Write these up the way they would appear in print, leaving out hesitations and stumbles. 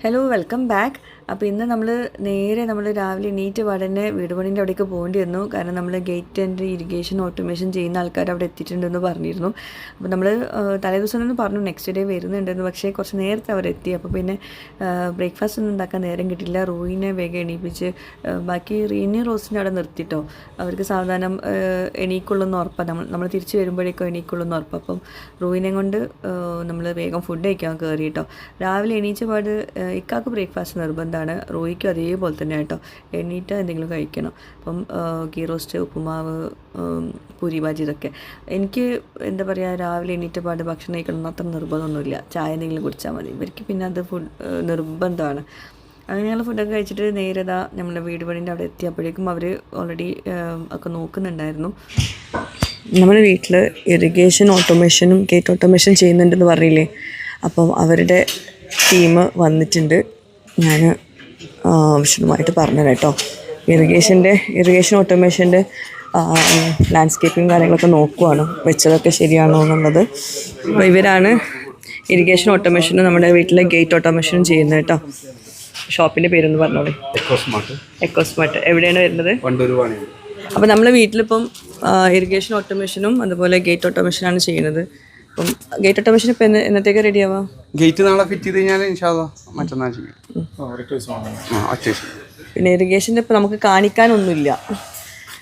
Hello welcome back. അപ്പോൾ ഇന്ന് നമ്മൾ രാവിലെ എണീറ്റ് പാടന്നെ വീട് പണീൻ്റെ അവിടേക്ക് പോകേണ്ടി വന്നു. കാരണം നമ്മൾ ഗേറ്റ് ആൻഡ് ഇറിഗേഷൻ ഓട്ടോമേഷൻ ചെയ്യുന്ന ആൾക്കാർ അവിടെ എത്തിയിട്ടുണ്ടെന്ന് പറഞ്ഞിരുന്നു. അപ്പോൾ നമ്മൾ തലേദിവസം തന്നെ പറഞ്ഞു നെക്സ്റ്റ് ഡേ വരുന്നുണ്ടെന്ന്. പക്ഷേ കുറച്ച് നേരത്തെ അവരെത്തി. അപ്പോൾ പിന്നെ ബ്രേക്ക്ഫാസ്റ്റ് ഒന്നും ഉണ്ടാക്കാൻ നേരം കിട്ടില്ല. റൂയിനെ വേഗം എണീപ്പിച്ച് ബാക്കി റീനി റോസിനെ അവിടെ നിർത്തിയിട്ടോ. അവർക്ക് സാവധാനം എണീക്കുള്ളെന്ന് ഉറപ്പാണ്. നമ്മൾ തിരിച്ച് വരുമ്പോഴേക്കും എണീക്കുള്ളെന്ന് ഉറപ്പ്. അപ്പം റൂയിനെ കൊണ്ട് നമ്മൾ വേഗം ഫുഡ് കഴിക്കാൻ കയറി കേട്ടോ. രാവിലെ എണീച്ച പാട് ഇക്കാക്ക് ബ്രേക്ക്ഫാസ്റ്റ് നിർബന്ധമാണ്, റോയിക്കും അതേപോലെ തന്നെ കേട്ടോ. എണ്ണീറ്റ് എന്തെങ്കിലും കഴിക്കണം. അപ്പം ഗീ റോസ്റ്റ്, ഉപ്പുമാവ്, പൂരി ഭാജി ഇതൊക്കെ. എനിക്ക് എന്താ പറയുക, രാവിലെ എണീറ്റ പാട് ഭക്ഷണം കഴിക്കണം അത്ര നിർബന്ധമൊന്നുമില്ല. ചായ എന്തെങ്കിലും കുടിച്ചാൽ മതി. ഇവർക്ക് പിന്നെ അത് നിർബന്ധമാണ്. അങ്ങനെ ഞങ്ങൾ ഫുഡൊക്കെ കഴിച്ചിട്ട് നേരെ നമ്മളെ വീട് പണീൻ്റെ അവിടെ എത്തിയപ്പോഴേക്കും അവർ ഓൾറെഡി ഒക്കെ നോക്കുന്നുണ്ടായിരുന്നു. നമ്മുടെ വീട്ടിൽ ഇറിഗേഷൻ ഓട്ടോമേഷനും ഗേറ്റ് ഓട്ടോമേഷൻ ചെയ്യുന്നുണ്ടെന്ന് പറയില്ലേ, അപ്പം അവരുടെ ടീം വന്നിട്ടുണ്ട്. ഞാൻ വിശദമായിട്ട് പറഞ്ഞുതരാം കേട്ടോ. ഇറിഗേഷൻ ഓട്ടോമേഷൻ്റെ ലാൻഡ്സ്കേപ്പിങ് കാര്യങ്ങളൊക്കെ നോക്കുവാണ്, വെച്ചതൊക്കെ ശരിയാണോ എന്നുള്ളത്. അപ്പോൾ ഇവരാണ് ഇറിഗേഷൻ ഓട്ടോമേഷനും നമ്മുടെ വീട്ടിലെ ഗേറ്റ് ഓട്ടോമേഷനും ചെയ്യുന്നത് കേട്ടോ. ഷോപ്പിൻ്റെ പേരൊന്ന് പറഞ്ഞോളൂ. എക്കോസ്മാർട്ട്. എവിടെയാണ് വരുന്നത്? അപ്പോൾ നമ്മളെ വീട്ടിലിപ്പം ഇറിഗേഷൻ ഓട്ടോമേഷനും അതുപോലെ ഗേറ്റ് ഓട്ടോമേഷനാണ് ചെയ്യുന്നത്. അപ്പം ഗേറ്റ് ഓട്ടോമേഷൻ ഇപ്പം എന്നത്തേക്ക് റെഡി ആവാം? ഗേറ്റ് നാളെ ഫിറ്റ് ചെയ്ത് കഴിഞ്ഞാൽ മറ്റന്നാൾ ചെയ്യും. പിന്നെ ഇറിഗേഷൻ്റെ ഇപ്പം നമുക്ക് കാണിക്കാനൊന്നുമില്ല.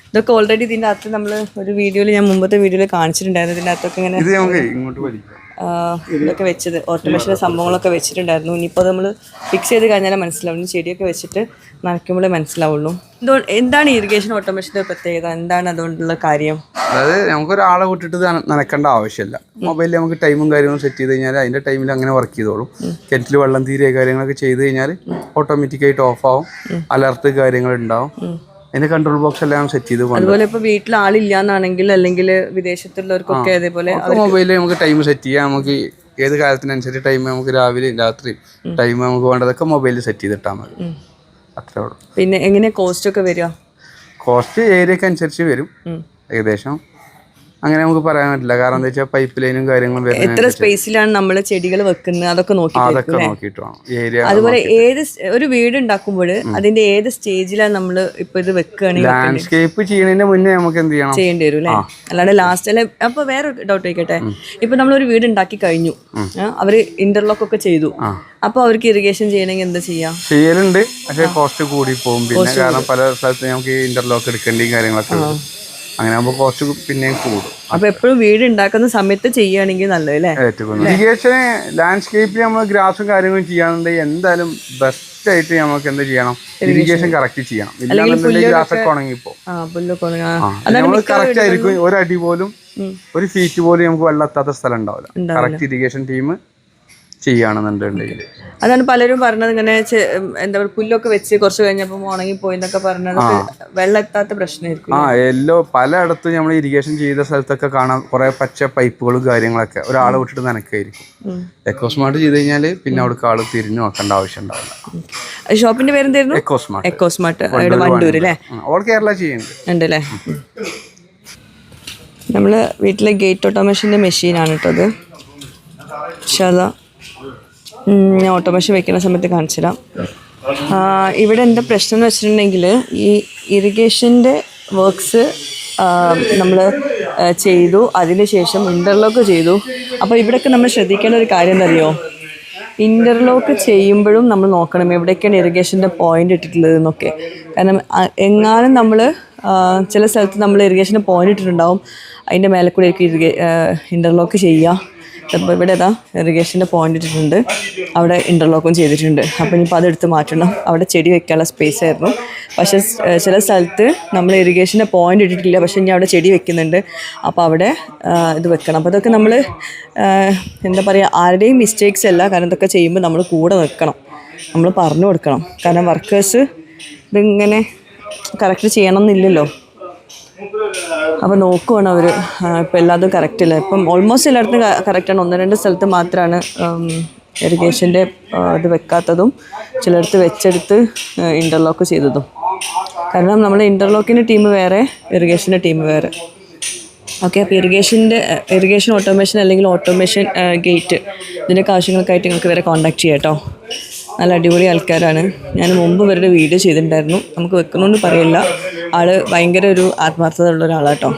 ഇതൊക്കെ ഓൾറെഡി ഇതിൻ്റെ അകത്ത് നമ്മൾ ഒരു വീഡിയോയിൽ, ഞാൻ മുമ്പത്തെ വീഡിയോയിൽ കാണിച്ചിട്ടുണ്ടായിരുന്നു. ഇതിൻ്റെ അകത്തൊക്കെ ഇങ്ങനെ ഇതൊക്കെ വെച്ചത് ഓട്ടോമേഷൻ്റെ സംഭവങ്ങളൊക്കെ വെച്ചിട്ടുണ്ടായിരുന്നു. ഇനിയിപ്പോൾ നമ്മൾ ഫിക്സ് ചെയ്ത് കഴിഞ്ഞാൽ മനസ്സിലാവും. ഇനി ചെടിയൊക്കെ വെച്ചിട്ട് നനയ്ക്കുമ്പോഴേ മനസ്സിലാവുള്ളൂ. എന്താണ് ഇറിഗേഷൻ ഓട്ടോമേഷൻ്റെ പ്രത്യേകത? എന്താണ് അതുകൊണ്ടുള്ള കാര്യം? അതായത് നമുക്കൊരാളെ വിട്ടിട്ട് നനക്കേണ്ട ആവശ്യമില്ല. മൊബൈലിൽ നമുക്ക് ടൈമും കാര്യങ്ങളും സെറ്റ് ചെയ്ത് കഴിഞ്ഞാൽ അതിൻ്റെ ടൈമിൽ അങ്ങനെ വർക്ക് ചെയ്തോളും. കിണറ്റിൽ വെള്ളം തീരെ കാര്യങ്ങളൊക്കെ ചെയ്ത് കഴിഞ്ഞാൽ ഓട്ടോമാറ്റിക്കായിട്ട് ഓഫ് ആവും. അലർട്ട് കാര്യങ്ങൾ ഉണ്ടാവും. അതിന്റെ കൺട്രോൾ ബോക്സ് എല്ലാം സെറ്റ് ചെയ്ത് പോകും. അതുപോലെ ഇപ്പോൾ വീട്ടിൽ ആളില്ലാന്നാണെങ്കിൽ അല്ലെങ്കിൽ വിദേശത്തുള്ളവർക്കൊക്കെ അതേപോലെ മൊബൈലിൽ നമുക്ക് ടൈം സെറ്റ് ചെയ്യാം. നമുക്ക് ഏത് കാലത്തിനനുസരിച്ച് ടൈം നമുക്ക് രാവിലെ രാത്രി ടൈം നമുക്ക് വേണ്ടതൊക്കെ മൊബൈലിൽ സെറ്റ് ചെയ്തിട്ടാൽ മതി. അത്രേ ഉള്ളൂ. പിന്നെ എങ്ങനെ കോസ്റ്റ് ഒക്കെ വരിക? കോസ്റ്റ് ഏരിയക്ക് അനുസരിച്ച് വരും. ഏകദേശം അങ്ങനെ നമുക്ക് പറയാൻ പറ്റില്ല. കാരണം എന്താ വെച്ചാൽ പൈപ്പ് ലൈനും കാര്യങ്ങളും എത്ര സ്പേസിലാണ് നമ്മൾ ചെടികൾ വെക്കുന്നത് അതൊക്കെ നോക്കിയിട്ട് ഏരിയ. അതുപോലെ ഒരു വീട് ഉണ്ടാക്കുമ്പോൾ അതിന്റെ ഏത് സ്റ്റേജിലാണ് നമ്മൾ ഇപ്പൊ ഇത് വെക്കുകയാണെങ്കിൽ ലാൻഡ്സ്കേപ്പ് ചെയ്യുന്നതിന് മുന്നേ നമുക്ക് എന്ത് ചെയ്യേണ്ടി വരും അല്ലേ? അല്ലാണ്ട് ലാസ്റ്റ് അല്ലെ? അപ്പൊ വേറെ ഡൗട്ട് ചോദിക്കട്ടെ. ഇപ്പൊ നമ്മളൊരു വീട് ഉണ്ടാക്കി കഴിഞ്ഞു, അവര് ഇന്റർലോക്ക് ഒക്കെ ചെയ്തു, അപ്പൊ അവർക്ക് ഇറിഗേഷൻ ചെയ്യണമെങ്കിൽ എന്താ ചെയ്യാം? ചെയ്യലുണ്ട്, പക്ഷേ കോസ്റ്റ് കൂടി പോകും. പിന്നെ കാരണം പല സ്ഥലത്ത് നമുക്ക് ഇന്റർലോക്ക് എടുക്കേണ്ട കാര്യങ്ങളൊക്കെ അങ്ങനെ ആകുമ്പോൾ കോസ്റ്റ് പിന്നെയും കൂടും. അപ്പൊ എപ്പോഴും വീട് ഉണ്ടാക്കുന്ന സമയത്ത് ചെയ്യുകയാണെങ്കിൽ നല്ലതല്ലേ? ഇറിഗേഷൻ ലാൻഡ്സ്കേപ്പിൽ നമ്മൾ ഗ്രാസും കാര്യങ്ങളും ചെയ്യാന്നുണ്ടെങ്കിൽ എന്തായാലും ബെസ്റ്റ് ആയിട്ട് നമുക്ക് എന്താ ചെയ്യണം, ഇറിഗേഷൻ കറക്റ്റ് ചെയ്യണം. ഇല്ലാന്നുണ്ടെങ്കിൽ ഗ്രാസൊക്കെ ഉണങ്ങിപ്പോ കറക്റ്റ് ആയിരിക്കും. ഒരടി പോലും ഒരു ഫീറ്റ് പോലും നമുക്ക് വെള്ളം എത്താത്ത സ്ഥലം ഉണ്ടാവില്ല. കറക്റ്റ് ഇറിഗേഷൻ ടീം ചെയ്യുകയാണെന്നുണ്ടെങ്കിൽ അതാണ് പലരും പറഞ്ഞത്. ഇങ്ങനെ എന്താ പറയുക, പുല്ലൊക്കെ വെച്ച് കുറച്ച് കഴിഞ്ഞപ്പോൾ ഉണങ്ങി പോയി എന്നൊക്കെ പറഞ്ഞത് വെള്ളം എത്താത്ത പ്രശ്നമായിരിക്കും. പലയിടത്തും നമ്മൾ ഇറിഗേഷൻ ചെയ്ത സ്ഥലത്തൊക്കെ കാണാം കുറെ പച്ച പൈപ്പുകളും കാര്യങ്ങളൊക്കെ ഒരാളെ വിട്ടിട്ട് നനക്കായിരിക്കും. എക്കോസ്മാർട്ട് ചെയ്ത് കഴിഞ്ഞാൽ പിന്നെ അവിടെ ആള് തിരിഞ്ഞു നോക്കേണ്ട ആവശ്യം ഉണ്ടാവില്ല. ഷോപ്പിന്റെ പേരെന്തായിരുന്നു? എക്കോസ്മാർട്ട് വണ്ടൂർ അല്ലേ? ഓൾ കേരള ചെയ്യുന്നുണ്ട് അല്ലേ? നമ്മള് വീട്ടിലെ ഗേറ്റ് ഓട്ടോമേഷന്റെ മെഷീനാണ് കേട്ടോ അത്. ഞാൻ ഓട്ടോമേഷൻ വെക്കുന്ന സമയത്ത് കാണിച്ചു തരാം. ഇവിടെ എന്താ പ്രശ്നം എന്ന് വെച്ചിട്ടുണ്ടെങ്കിൽ ഈ ഇറിഗേഷൻ്റെ വർക്ക്സ് നമ്മൾ ചെയ്തു, അതിന് ശേഷം ഇൻ്റർലോക്ക് ചെയ്തു. അപ്പോൾ ഇവിടെയൊക്കെ നമ്മൾ ശ്രദ്ധിക്കേണ്ട ഒരു കാര്യം എന്തറിയോ, ഇൻ്റർലോക്ക് ചെയ്യുമ്പോഴും നമ്മൾ നോക്കണം എവിടെയൊക്കെയാണ് ഇറിഗേഷൻ്റെ പോയിൻ്റ് ഇട്ടിട്ടുള്ളത് എന്നൊക്കെ. കാരണം എങ്ങാനും നമ്മൾ ചില സ്ഥലത്ത് നമ്മൾ ഇറിഗേഷൻ്റെ പോയിൻ്റ് ഇട്ടിട്ടുണ്ടാവും, അതിൻ്റെ മേലെ കൂടെ ഇൻ്റർലോക്ക് ചെയ്യുക. അപ്പോൾ ഇവിടെ ഇറിഗേഷൻ്റെ പോയിൻ്റ് ഇട്ടിട്ടുണ്ട്, അവിടെ ഇൻ്റർലോക്കും ചെയ്തിട്ടുണ്ട്. അപ്പോൾ ഇനിയിപ്പോൾ അതെടുത്ത് മാറ്റണം. അവിടെ ചെടി വെക്കാനുള്ള സ്പേസ് ആയിരുന്നു. പക്ഷേ ചില സ്ഥലത്ത് നമ്മൾ ഇറിഗേഷൻ്റെ പോയിൻ്റ് ഇട്ടിട്ടില്ല, പക്ഷേ ഇനി അവിടെ ചെടി വെക്കുന്നുണ്ട്. അപ്പോൾ അവിടെ ഇത് വെക്കണം. അപ്പോൾ അതൊക്കെ നമ്മൾ എന്താ പറയുക, ആരുടെയും മിസ്റ്റേക്സ് അല്ല. കാരണം ഇതൊക്കെ ചെയ്യുമ്പോൾ നമ്മൾ കൂടെ നിൽക്കണം, നമ്മൾ പറഞ്ഞു കൊടുക്കണം. കാരണം വർക്കേഴ്സ് ഇതിങ്ങനെ കറക്റ്റ് ചെയ്യണം എന്നില്ലല്ലോ. അപ്പോൾ നോക്കുവാണ് അവർ. ഇപ്പം എല്ലാതും കറക്റ്റില്ല. ഇപ്പം ഓൾമോസ്റ്റ് എല്ലായിടത്തും കറക്റ്റാണ്. 1-2 സ്ഥലത്ത് മാത്രമാണ് ഇറിഗേഷൻ്റെ ഇത് വെക്കാത്തതും ചിലയിടത്ത് വെച്ചെടുത്ത് ഇൻ്റർലോക്ക് ചെയ്തതും. കാരണം നമ്മൾ ഇൻ്റർലോക്കിൻ്റെ ടീം വേറെ, ഇറിഗേഷൻ്റെ ടീം വേറെ. ഓക്കെ. അപ്പോൾ ഇറിഗേഷൻ ഓട്ടോമേഷൻ അല്ലെങ്കിൽ ഓട്ടോമേഷൻ ഗേറ്റ് ഇതിൻ്റെയൊക്കെ ആവശ്യങ്ങൾക്കായിട്ട് നിങ്ങൾക്ക് ഇവരെ കോൺടാക്ട് ചെയ്യാം കേട്ടോ. നല്ല അടിപൊളി ആൾക്കാരാണ്. ഞാൻ മുമ്പ് ഇവരുടെ വീഡിയോ ചെയ്തിട്ടുണ്ടായിരുന്നു. നമുക്ക് വെക്കണമെന്ന് പറയില്ല. ആള് ഭയങ്കര ഒരു ആത്മാർത്ഥത ഉള്ള ഒരാളാട്ടോ.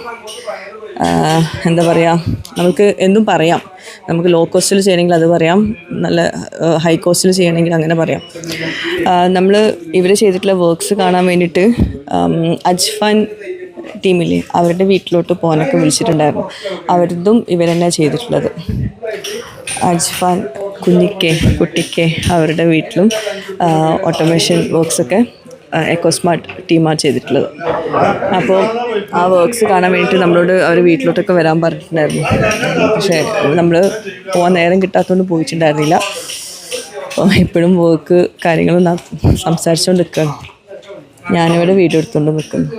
എന്താ പറയുക, നമുക്ക് എന്തും പറയാം. നമുക്ക് ലോ കോസ്റ്റിൽ ചെയ്യണമെങ്കിൽ അത് പറയാം, നല്ല ഹൈ കോസ്റ്റിൽ ചെയ്യണമെങ്കിൽ അങ്ങനെ പറയാം. നമ്മൾ ഇവർ ചെയ്തിട്ടുള്ള വർക്ക്സ് കാണാൻ വേണ്ടിയിട്ട് അജ്ഫാൻ ടീമില്ലേ അവരുടെ വീട്ടിലോട്ട് പോകാനൊക്കെ വിളിച്ചിട്ടുണ്ടായിരുന്നു. അവരതും ഇവർ തന്നെയാണ് ചെയ്തിട്ടുള്ളത്. അജ്ഫാൻ കുട്ടിക്കെ അവരുടെ വീട്ടിലും ഓട്ടോമേഷൻ വർക്ക്സൊക്കെ എക്കോസ്മാർട്ട് ടീമാണ് ചെയ്തിട്ടുള്ളത്. അപ്പോൾ ആ വർക്ക്സ് കാണാൻ വേണ്ടിയിട്ട് നമ്മളോട് അവർ വീട്ടിലോട്ടൊക്കെ വരാൻ പറഞ്ഞിട്ടുണ്ടായിരുന്നു. പക്ഷേ നമ്മൾ പോകാൻ നേരം കിട്ടാത്തതുകൊണ്ട് പോയിട്ടുണ്ടായിരുന്നില്ല. അപ്പോൾ ഇപ്പോഴും വർക്ക് കാര്യങ്ങളും സംസാരിച്ചുകൊണ്ട് നിൽക്കുകയാണ്. ഞാനിവിടെ വീഡിയോ എടുത്തുകൊണ്ട് നിൽക്കുന്നു.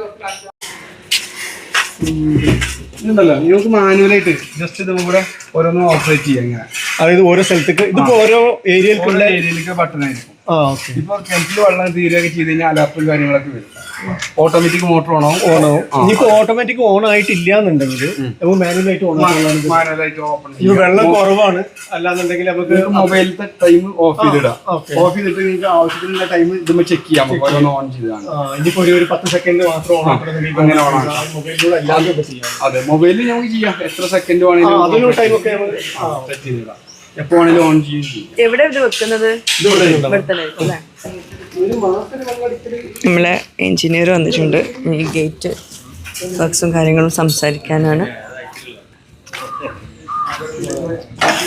ഇതുണ്ടല്ലോ, നിങ്ങൾക്ക് മാനുവലായിട്ട് ജസ്റ്റ് ഇതും കൂടെ ഓരോന്നും ഓപ്പറേറ്റ് ചെയ്യാം ഇങ്ങനെ. അതായത് ഓരോ സ്ഥലത്തേക്ക് ഇതിപ്പോ ഓരോ ഏരിയയിലേക്ക് ബട്ടണായിരിക്കും. ഇപ്പൊ കിണറ്റിൽ വെള്ളം തീരുകയൊക്കെ ചെയ്ത് കഴിഞ്ഞാൽ അലർട്ടും കാര്യങ്ങളൊക്കെ വരും. ഓട്ടോമാറ്റിക് മോട്ടർ ഓണാവും. ഇനിയിപ്പോ ഓട്ടോമാറ്റിക് ഓൺ ആയിട്ടില്ല എന്നുണ്ടെങ്കിൽ നമുക്ക് മാനുവലായിട്ട് ഓപ്പൺ ഈ വെള്ളം കുറവാണ് അല്ലാന്നുണ്ടെങ്കിൽ നമുക്ക് മൊബൈലത്തെ ടൈം ഓഫ് ചെയ്തിടാം. ഓഫ് ചെയ്തിട്ട് നിങ്ങൾക്ക് ആവശ്യത്തിനുള്ള ടൈം ഇതുമ്പോ ചെക്ക് ചെയ്യാം. ഓരോന്ന് ഓൺ ചെയ്താണ്. ഇനിയിപ്പോ ഒരു 10 സെക്കൻഡ് മാത്രം ഓൺ ആക്കണമെങ്കിൽ അങ്ങനെ ഓണാക്കാം. മൊബൈലിലൂടെ അല്ലാതെ ചെയ്യാം. അതെ, മൊബൈലിൽ നമുക്ക് ചെയ്യാം. എത്ര സെക്കൻഡ് വേണമെങ്കിലും അതിനുള്ള ടൈമൊക്കെ സെറ്റ് ചെയ്തിടാം. എപ്പോ വേണമെങ്കിലും ഓൺ ചെയ്യും. എവിടെ ഇത് വെക്കുന്നത്? നമ്മളെ എഞ്ചിനീയർ വന്നിട്ടുണ്ട്. ഈ ഗേറ്റ് വർക്ക്സും കാര്യങ്ങളും സംസാരിക്കാനാണ്.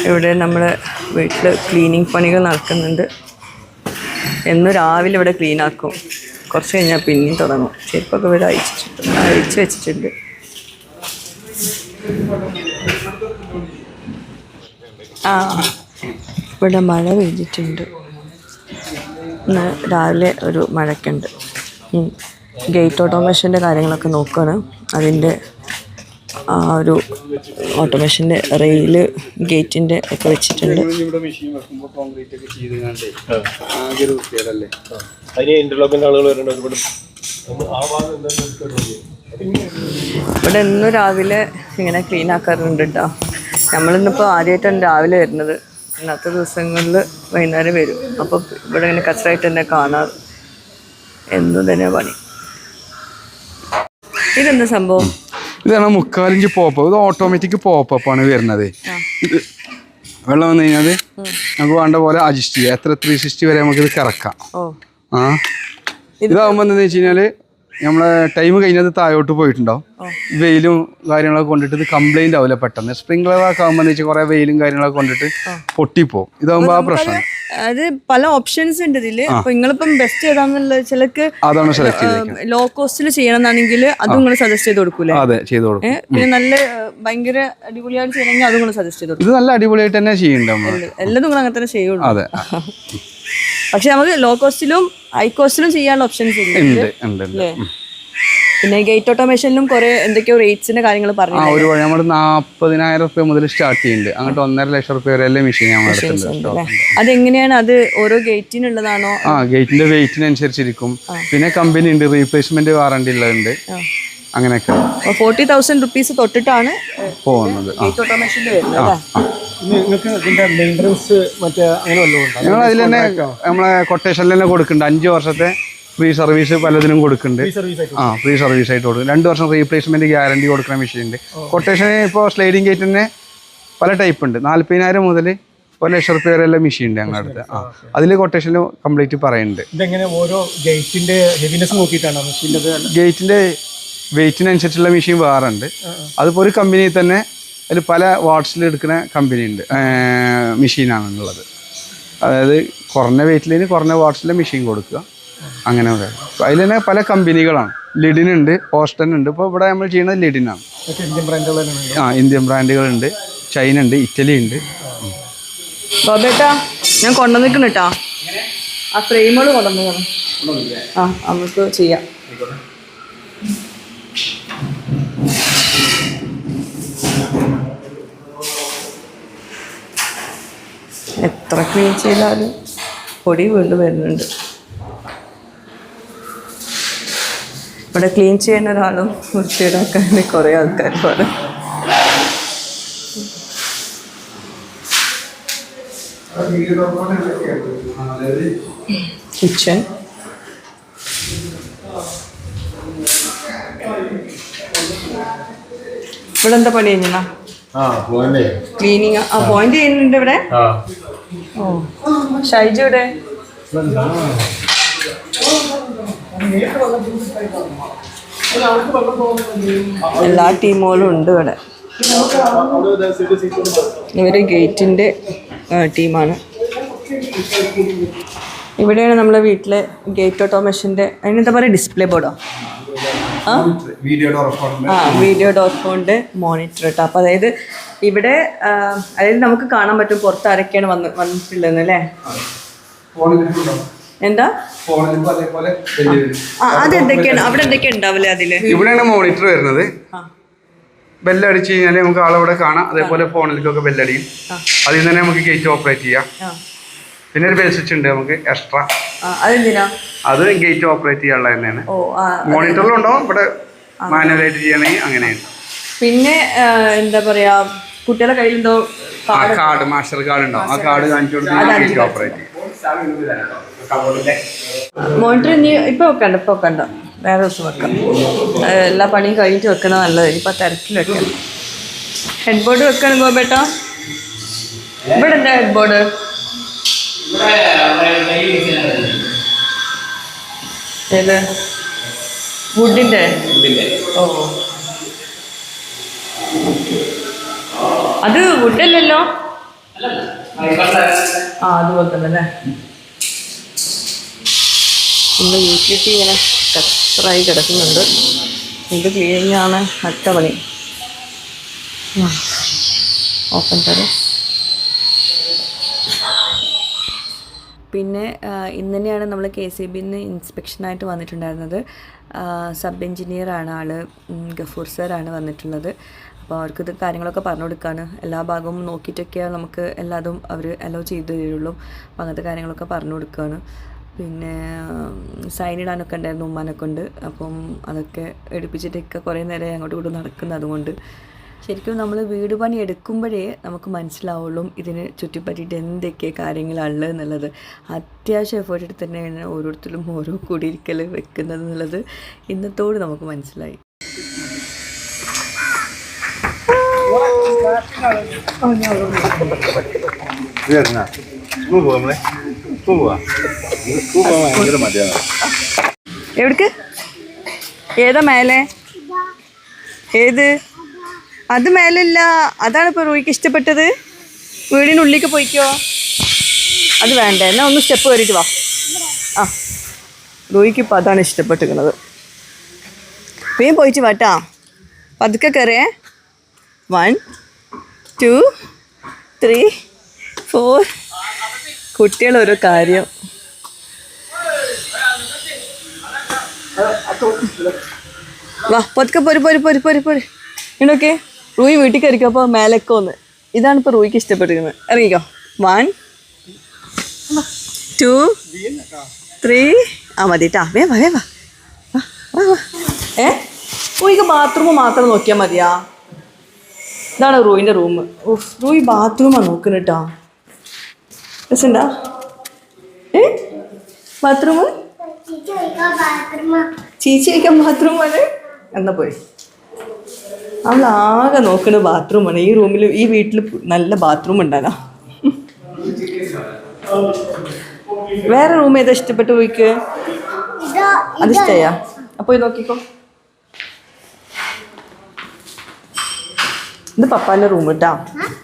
ഇവിടെ നമ്മുടെ വീട്ടിൽ ക്ലീനിങ് പണികൾ നടക്കുന്നുണ്ട്. എന്നും രാവിലെ ഇവിടെ ക്ലീൻ ആക്കും. കുറച്ച് കഴിഞ്ഞാൽ പിന്നെയും തുടങ്ങും. ചെരുപ്പൊക്കെ ഇവിടെ അഴിച്ചു വെച്ചിട്ടുണ്ട്. ഇവിടെ മഴ പെയ്തിട്ടുണ്ട്. ഇന്ന് രാവിലെ ഒരു മഴയ്ക്കുണ്ട്. ഗേറ്റ് ഓട്ടോമേഷൻ്റെ കാര്യങ്ങളൊക്കെ നോക്കുകയാണ്. അതിൻ്റെ ഒരു ഓട്ടോമേഷൻ്റെ റെയില് ഗേറ്റിൻ്റെ ഒക്കെ വെച്ചിട്ടുണ്ട്. ഇവിടെ ഇന്ന് രാവിലെ ഇങ്ങനെ ക്ലീൻ ആക്കാറുണ്ട് കേട്ടോ. നമ്മളിന്നിപ്പോൾ ആദ്യമായിട്ടാണ് രാവിലെ വരുന്നത്. ഇന്നത്തെ ദിവസങ്ങളിൽ വൈകുന്നേരം വരും. അപ്പോൾ ഇവിടെ ഇങ്ങനെ കച്ചറായിട്ട് തന്നെ കാണാറ്. എന്നും തന്നെ പണി. ഇതെന്താ സംഭവം? ഇതാണ് 3/4 ഇഞ്ച് പോപ്പ്. ഇത് ഓട്ടോമാറ്റിക് പോപ്പാണ് വരുന്നത്. വെള്ളം വന്നു കഴിഞ്ഞാൽ നമുക്ക് വേണ്ട പോലെ അഡ്ജസ്റ്റ് ചെയ്യാം. എത്ര 360 വരെ നമുക്ക് ഇത് കറക്കാം. ഇതാകുമ്പോൾ എന്താണെന്ന് വെച്ച് കഴിഞ്ഞാൽ നമ്മളെ ടൈം കഴിഞ്ഞത് താഴോട്ട് പോയിട്ടുണ്ടാവും. വെയിലും കാര്യങ്ങളൊക്കെ കൊണ്ടിട്ട് ഇത് കംപ്ലൈന്റ് ആവില്ല പെട്ടെന്ന്. സ്പ്രിംഗ്ലർ ഒക്കെ ആകുമ്പോൾ വെച്ചാൽ കുറെ വെയിലും കാര്യങ്ങളൊക്കെ കൊണ്ടിട്ട് പൊട്ടിപ്പോവും. ഇതാകുമ്പോൾ ആ പ്രശ്നം. അത് പല ഓപ്ഷൻസ് ഉണ്ട് ഇതില്. അപ്പൊ നിങ്ങളിപ്പം ബെസ്റ്റ് ഏതാന്നുള്ളത് ചിലക്ക് അതാണ് സെലക്ട് ചെയ്തത്. ലോ കോസ്റ്റിൽ ചെയ്യണമെന്നാണെങ്കിൽ അതും നിങ്ങൾ സജസ്റ്റ് ചെയ്ത് കൊടുക്കൂലേ? അതെ, ചെയ്ത് കൊടുക്കും. പിന്നെ നല്ല ഭയങ്കര അടിപൊളിയായിട്ട് ചെയ്യണമെങ്കിൽ അതും നിങ്ങൾ സജസ്റ്റ് ചെയ്ത് കൊടുക്കും. ഇത് നല്ല അടിപൊളിയായിട്ട് തന്നെ ചെയ്യണ്ടാവും. എല്ലാം നിങ്ങൾ അങ്ങനെ തന്നെ ചെയ്യുള്ളൂ. അതെ. പക്ഷെ നമുക്ക് ലോ കോസ്റ്റിലും ഹൈ കോസ്റ്റിലും ചെയ്യാനുള്ള ഓപ്ഷൻസ് ഉണ്ട്. പിന്നെ ഗേറ്റ് ഓട്ടോമേഷനിലും കുറെ എന്തൊക്കെയോ റേറ്റ്സിന്റെ കാര്യങ്ങൾ പറഞ്ഞു. ഒരു വഴി നമ്മൾ 40,000 രൂപ മുതൽ സ്റ്റാർട്ട് ചെയ്യുന്നുണ്ട്. അങ്ങോട്ട് 1.5 ലക്ഷം രൂപ വരെ മെഷീൻ അതെങ്ങനെയാണ്? അത് ഓരോ ഗേറ്റിനുള്ളതാണോ? ഗേറ്റിന്റെ വെയിറ്റിനനുസരിച്ചിരിക്കും. പിന്നെ കമ്പനി ഉണ്ട്, റീപ്ലേസ്മെന്റ് വാറണ്ടി ഉള്ളതുണ്ട്. അങ്ങനെയൊക്കെ 40,000 റുപ്പീസ് തൊട്ടിട്ടാണ് പോകുന്നത്. ഗേറ്റ് ഓട്ടോമേഷന്റെ വരുന്നത്. ഞങ്ങൾ അതിൽ തന്നെ നമ്മളെ കൊട്ടേഷനിൽ തന്നെ കൊടുക്കുന്നുണ്ട്. 5 വർഷത്തെ ഫ്രീ സർവീസ് പലതിനും കൊടുക്കുന്നുണ്ട്. ഫ്രീ സർവീസ് ആയിട്ട് കൊടുക്കും. 2 വർഷം റീപ്ലേസ്മെന്റ് ഗ്യാരണ്ടി കൊടുക്കുന്ന മെഷീൻ ഉണ്ട്. കൊട്ടേഷന് ഇപ്പോൾ സ്ലൈഡിംഗ് ഗേറ്റ് തന്നെ പല ടൈപ്പ് ഉണ്ട്. 40,000 മുതൽ 1 ലക്ഷം രൂപ വരെ ഉള്ള മെഷീൻ ഉണ്ട് ഞങ്ങളുടെ അടുത്ത്. അതിൽ കൊട്ടേഷനിൽ കംപ്ലീറ്റ് പറയുന്നുണ്ട്. ഗേറ്റിന്റെ വെയിറ്റിനനുസരിച്ചുള്ള മെഷീൻ വേറെ ഉണ്ട്. അതിപ്പോൾ ഒരു കമ്പനിയിൽ തന്നെ അതിൽ പല വാട്ട്സിൽ എടുക്കുന്ന കമ്പനി ഉണ്ട്, മെഷീനാണുള്ളത്. അതായത് കുറഞ്ഞ വെയിറ്റിൽ കുറഞ്ഞ വാട്ട്സിലെ മെഷീൻ കൊടുക്കുക. അങ്ങനെ അതിൽ തന്നെ പല കമ്പനികളാണ്. ലിഡിനുണ്ട്, ഓസ്റ്റൺ ഉണ്ട്. ഇപ്പോൾ ഇവിടെ നമ്മൾ ചെയ്യുന്നത് ലിഡിനാണ്. ഇന്ത്യൻ ബ്രാൻഡുകളുണ്ട്, ചൈന ഉണ്ട്, ഇറ്റലി ഉണ്ട്. ബോബേട്ടാ, ഞാൻ കൊണ്ടുവന്നിട്ടുണ്ട് കേട്ടോ. ആ ഫ്രെയിമുകൾ കൊണ്ടുവന്നു. നമുക്ക് ചെയ്യാം. എത്ര ക്ലീൻ ചെയ്താലും പൊടി വീണ്ടും വരുന്നുണ്ട്. ഇവിടെ ക്ലീൻ ചെയ്യുന്ന ഒരാളും വൃത്തിയിടാക്കാൻ കുറേ ആൾക്കാർ വേണം. കിച്ചൺ. ഇവിടെ എന്താ പണി കഴിഞ്ഞാ? ക്ലീനിങ്. ആ പോയിന്റ് ചെയ്യുന്നുണ്ട് ഇവിടെ. ഓ ഷൈജു ഇവിടെ. എല്ലാ ടീമുകളും ഉണ്ട് ഇവിടെ. ഇവര് ഗേറ്റിന്റെ ടീമാണ്. ഇവിടെയാണ് നമ്മളെ വീട്ടിലെ ഗേറ്റ് ഓട്ടോമേഷൻ്റെ അതിനെന്താ പറയുക, ഡിസ്പ്ലേ ബോർഡോ? വീഡിയോ ഡോർ ഫോണിൻ്റെ മോണിറ്റർ കേട്ടോ. അപ്പോൾ അതായത് ഇവിടെ നമുക്ക് കാണാൻ പറ്റും പുറത്ത് ആരൊക്കെയാണ് വന്നിട്ടുള്ളതെന്ന് അല്ലേ? എന്താ അതെന്തൊക്കെയാണ് അവിടെ എന്തൊക്കെയാണ് ഉണ്ടാവില്ലേ അതില്? ഇവിടെയാണ് മോണിറ്റർ വരുന്നത്. ബെല്ലടിച്ച് കഴിഞ്ഞാൽ നമുക്ക് ആളവിടെ കാണാം. അതേപോലെ ഫോണിലേക്കൊക്കെ ബെല്ലടിയും. അതിൽ നിന്ന് തന്നെ നമുക്ക് ഗേറ്റ് ഓപ്പറേറ്റ് ചെയ്യാം. പിന്നെ ഒരു ബെൽ സ്വിച്ച് ഉണ്ട് നമുക്ക് എക്സ്ട്രാ. അതെന്തിനാ? അത് ഗേറ്റ് ഓപ്പറേറ്റ് ചെയ്യാനുള്ള തന്നെയാണ്. മോണിറ്ററിലും ഉണ്ടാവും, ഇവിടെ മാനുവലായിട്ട് ചെയ്യണമെങ്കിൽ അങ്ങനെയാണ്. പിന്നെ എന്താ പറയാ, കുട്ടികളുടെ കയ്യിൽ എന്തോ കാർഡ്, മാസ്റ്റർ കാർഡ് ഉണ്ടാവും. ആ കാർഡ് കാണിച്ചു കൊടുത്താൽ ഗേറ്റ് ഓപ്പറേറ്റ് ചെയ്യും. മോണിറ്റർ ഇനി ഇപ്പൊ വെക്കണ്ട, വേറെ ദിവസം വെക്കാം. എല്ലാ പണിയും കഴിഞ്ഞിട്ട് വെക്കണ നല്ലത്. ഇപ്പൊ തിരക്കിൽ വെക്കണം. ഹെഡ് ബോർഡ് വെക്കണം ഗോപേട്ടാ. ഇവിടെ എന്താ ഹെഡ് ബോർഡ്? ഏത് വുഡിന്റെ? ഓ അത് വുഡല്ലല്ലോ. അതുപോലെ തന്നെ അല്ലേ. ഇന്ന് യൂട്ടിലിറ്റി ഇങ്ങനെ കച്ചറായി കിടക്കുന്നുണ്ട്. ഇത് ക്ലീനിങ് ആണ് അടുത്ത പണി. Open terrace. പിന്നെ ഇന്ന് തന്നെയാണ് നമ്മൾ KCBന്ന് ഇൻസ്പെക്ഷനായിട്ട് വന്നിട്ടുണ്ടായിരുന്നത്. സബ് എൻജിനീയറാണ് ആൾ, ഗഫൂർ സാറാണ് വന്നിട്ടുള്ളത്. അപ്പോൾ അവർക്കിത് കാര്യങ്ങളൊക്കെ പറഞ്ഞു കൊടുക്കുകയാണ്. എല്ലാ ഭാഗവും നോക്കിയിട്ടൊക്കെയാണ് നമുക്ക് എല്ലാതും അവർ അലോ ചെയ്തു തരുള്ളൂ. അപ്പോൾ അങ്ങനത്തെ കാര്യങ്ങളൊക്കെ പറഞ്ഞു കൊടുക്കുകയാണ്. പിന്നെ സൈൻ ഇടാനൊക്കെ ഉണ്ടായിരുന്നു ഉമ്മാനെ കൊണ്ട്. അപ്പം അതൊക്കെ എടുപ്പിച്ചിട്ടൊക്കെ കുറേ നേരം അങ്ങോട്ടും ഇങ്ങോട്ടും നടക്കുന്നത്. അതുകൊണ്ട് ശരിക്കും നമ്മൾ വീട് പണി എടുക്കുമ്പോഴേ നമുക്ക് മനസ്സിലാവുള്ളൂ ഇതിന് ചുറ്റിപ്പറ്റിയിട്ട് എന്തൊക്കെ കാര്യങ്ങളുള്ളത് എന്നുള്ളത്. അത്യാവശ്യം എഫേർട്ട് എടുത്ത് തന്നെയാണ് ഓരോരുത്തരും ഓരോ കുടിയിരിക്കൽ വെക്കുന്നത് എന്നുള്ളത് ഇന്നത്തോട് നമുക്ക് മനസ്സിലായി. എവിടേക്ക്? ഏതാ മേലെ? ഏത്? അത് മേലില്ല. അതാണ് ഇപ്പോൾ റൂയിക്ക് ഇഷ്ടപ്പെട്ടത്. വീടിനുള്ളിലേക്ക് പോയിക്കോ. അത് വേണ്ട, എന്നാൽ ഒന്ന് സ്റ്റെപ്പ് കയറിയിട്ട് വാ. ആ റൂയിക്ക് ഇപ്പോൾ അതാണ് ഇഷ്ടപ്പെട്ടിരിക്കുന്നത്. വേഗം പോയിട്ട് വാട്ടാ. പതുക്കെ കയറിയേ. 1 2 3 4. കുട്ടികളോരോ കാര്യം. വാ പതുക്കെ പോര്. ഇങ്ങോക്കെ റൂയി വീട്ടിൽ കയറിക്കോ. അപ്പോൾ മേലക്കോ ഒന്ന്. ഇതാണ് ഇപ്പോൾ റൂയിക്ക് ഇഷ്ടപ്പെട്ടിരിക്കുന്നത്. ഇറങ്ങിക്കോ. 1 2 3. മതിട്ടാ. വേവാ. റൂയിക്ക് ബാത്റൂം മാത്രം നോക്കിയാൽ മതിയാ. ഇതാണ് റൂയിൻ്റെ റൂം. റൂയി ബാത്റൂമാണ് നോക്കുന്നത് കേട്ടോ. രസമുണ്ടാ ബാത്റൂം? ചീച്ചി വയ്ക്കാൻ ബാത്റൂമാണ്. എന്നാ പോയി. അവളാകെ നോക്കുന്നത് ബാത്റൂമാണ്. ഈ റൂമിൽ ഈ വീട്ടിൽ നല്ല ബാത്റൂം ഉണ്ടാകാം. വേറെ റൂം ഏതാ ഇഷ്ടപ്പെട്ട് പോയിക്ക്? അതിഷ്ടയാ? അപ്പോൾ ഇത് നോക്കിക്കോ. ഇത് പപ്പാൻ്റെ റൂം കേട്ടാ.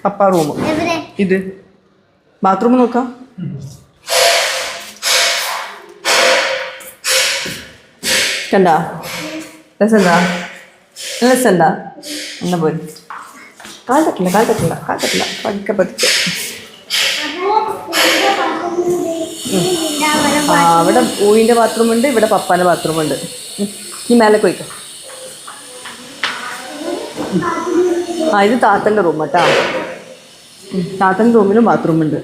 പപ്പ റൂം ഇത്. ബാത്റൂം നോക്കാം. കണ്ടാ? രസമുണ്ടാ? രസമുണ്ടാ? എന്നാ പോയി. കാൽ തട്ടില്ല. പതുക്കെ. അവിടെ ഊയിൻ്റെ ബാത്റൂം ഉണ്ട്, ഇവിടെ പപ്പാൻ്റെ ബാത്റൂം ഉണ്ട്. നീ മേലെ പോയിക്കോ. ഇത് താത്തൻ്റെ റൂം കേട്ടാ. താത്തൻ്റെ റൂമിലും ബാത്റൂം ഉണ്ട്.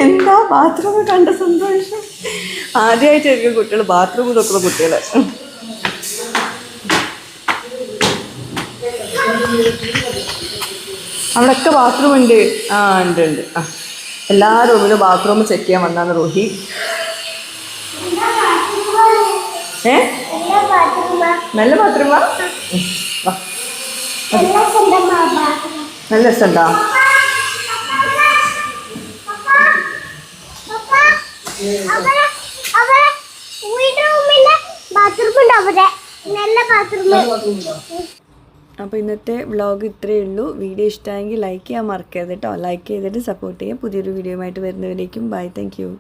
എന്താ ബാത്റൂം കണ്ട സന്തോഷം. ആദ്യമായിട്ടായിരിക്കും കുട്ടികൾ ബാത്റൂം നോക്കുന്ന കുട്ടികൾ. അവിടെയൊക്കെ ബാത്റൂം ഉണ്ട്. ആ ഉണ്ട് ഉണ്ട്. ആ എല്ലാ റൂമിലും ബാത്റൂം ചെക്ക് ചെയ്യാൻ വന്നാണ് റോഹി. നല്ല ബാത്റൂമാ? നല്ല രസമുണ്ടോ? അപ്പോൾ ഇന്നത്തെ വ്ളോഗ് ഇത്രയേ ഉള്ളൂ. വീഡിയോ ഇഷ്ടമായെങ്കിൽ ലൈക്ക് ചെയ്യാൻ മറക്കരുത് കേട്ടോ. ലൈക്ക് ചെയ്തിട്ട് സപ്പോർട്ട് ചെയ്യാം. പുതിയൊരു വീഡിയോ ആയിട്ട് വരുന്നവരേക്കും ബൈ. Thank you.